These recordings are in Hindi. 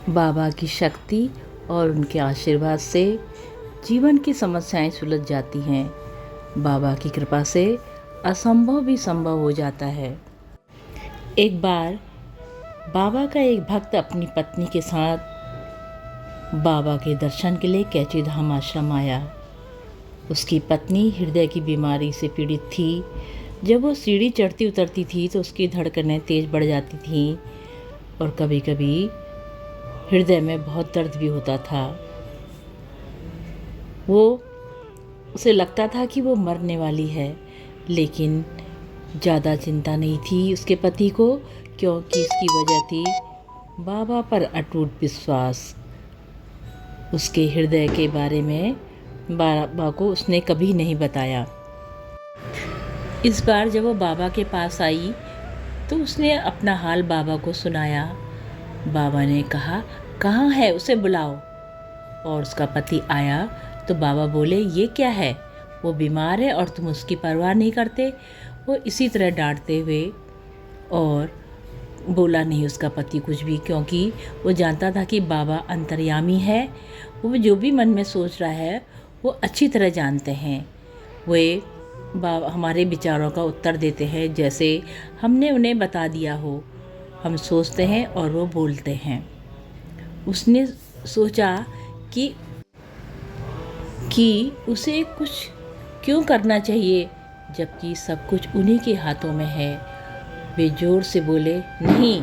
बाबा की शक्ति और उनके आशीर्वाद से जीवन की समस्याएं सुलझ जाती हैं। बाबा की कृपा से असंभव भी संभव हो जाता है। एक बार बाबा का एक भक्त अपनी पत्नी के साथ बाबा के दर्शन के लिए कैची धाम आश्रम आया। उसकी पत्नी हृदय की बीमारी से पीड़ित थी। जब वो सीढ़ी चढ़ती उतरती थी तो उसकी धड़कनें तेज बढ़ जाती थीं और कभी कभी हृदय में बहुत दर्द भी होता था। उसे लगता था कि वो मरने वाली है, लेकिन ज़्यादा चिंता नहीं थी उसके पति को, क्योंकि इसकी वजह थी बाबा पर अटूट विश्वास। उसके हृदय के बारे में बाबा को उसने कभी नहीं बताया। इस बार जब वो बाबा के पास आई तो उसने अपना हाल बाबा को सुनाया। बाबा ने कहा, कहाँ है, उसे बुलाओ। और उसका पति आया तो बाबा बोले, ये क्या है, वो बीमार है और तुम उसकी परवाह नहीं करते। वो इसी तरह डांटते हुए और बोला नहीं उसका पति कुछ भी, क्योंकि वो जानता था कि बाबा अंतर्यामी है। वो जो भी मन में सोच रहा है वो अच्छी तरह जानते हैं। वे बाबा हमारे विचारों का उत्तर देते हैं जैसे हमने उन्हें बता दिया हो। हम सोचते हैं और वो बोलते हैं। उसने सोचा कि उसे कुछ क्यों करना चाहिए जबकि सब कुछ उन्हीं के हाथों में है। वे जोर से बोले, नहीं,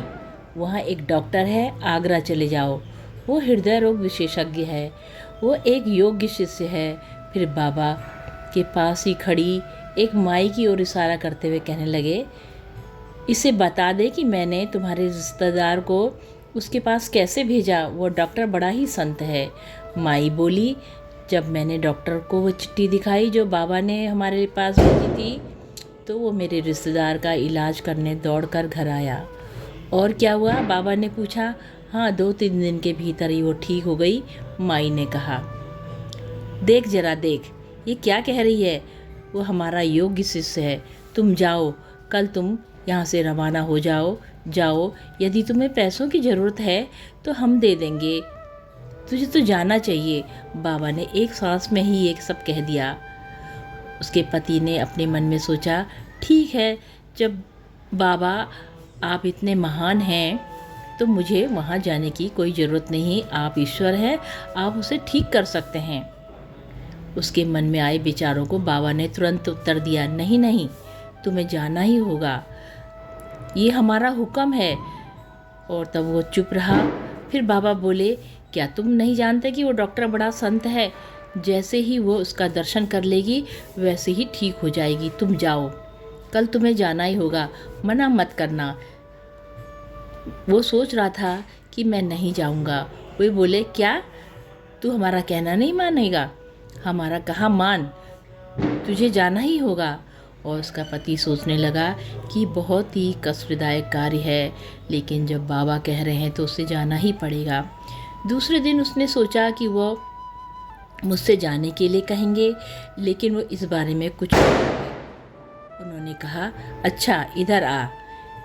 वहाँ एक डॉक्टर है, आगरा चले जाओ, वो हृदय रोग विशेषज्ञ है, वो एक योग्य शिष्य है। फिर बाबा के पास ही खड़ी एक माई की ओर इशारा करते हुए कहने लगे, इसे बता दे कि मैंने तुम्हारे रिश्तेदार को उसके पास कैसे भेजा, वो डॉक्टर बड़ा ही संत है। माई बोली, जब मैंने डॉक्टर को वो चिट्ठी दिखाई जो बाबा ने हमारे पास भेजी थी तो वो मेरे रिश्तेदार का इलाज करने दौड़कर घर आया। और क्या हुआ, बाबा ने पूछा। हाँ, 2-3 दिन के भीतर ही वो ठीक हो गई। माई ने कहा, देख जरा देख, ये क्या कह रही है, वो हमारा योग्य शिष्य है। तुम जाओ, कल तुम यहाँ से रवाना हो जाओ। यदि तुम्हें पैसों की ज़रूरत है तो हम दे देंगे, तुझे तो जाना चाहिए। बाबा ने एक सांस में ही ये सब कह दिया। उसके पति ने अपने मन में सोचा, ठीक है, जब बाबा आप इतने महान हैं तो मुझे वहाँ जाने की कोई ज़रूरत नहीं। आप ईश्वर हैं, आप उसे ठीक कर सकते हैं। उसके मन में आए विचारों को बाबा ने तुरंत उत्तर दिया, नहीं नहीं, तुम्हें जाना ही होगा, ये हमारा हुक्म है। और तब वो चुप रहा। फिर बाबा बोले, क्या तुम नहीं जानते कि वो डॉक्टर बड़ा संत है, जैसे ही वो उसका दर्शन कर लेगी वैसे ही ठीक हो जाएगी। तुम जाओ, कल तुम्हें जाना ही होगा, मना मत करना। वो सोच रहा था कि मैं नहीं जाऊंगा। वे बोले, क्या तू हमारा कहना नहीं मानेगा? हमारा कहा मान, तुझे जाना ही होगा। और उसका पति सोचने लगा कि बहुत ही कष्टदायक कार्य है, लेकिन जब बाबा कह रहे हैं तो उसे जाना ही पड़ेगा। दूसरे दिन उसने सोचा कि वो मुझसे जाने के लिए कहेंगे, लेकिन वो इस बारे में कुछ नहीं कहेंगे। उन्होंने कहा, अच्छा इधर आ,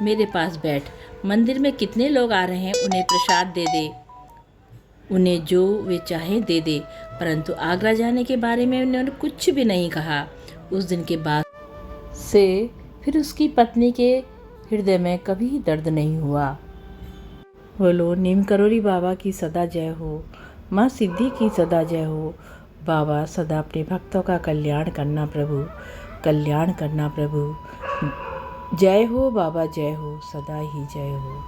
मेरे पास बैठ। मंदिर में कितने लोग आ रहे हैं, उन्हें प्रसाद दे दे, उन्हें जो वे चाहें दे दे। परंतु आगरा जाने के बारे में उन्होंने कुछ भी नहीं कहा। उस दिन के बाद से फिर उसकी पत्नी के हृदय में कभी दर्द नहीं हुआ। बोलो नीम करोली बाबा की सदा जय हो, माँ सिद्धि की सदा जय हो। बाबा सदा अपने भक्तों का कल्याण करना प्रभु, कल्याण करना प्रभु। जय हो बाबा, जय हो, सदा ही जय हो।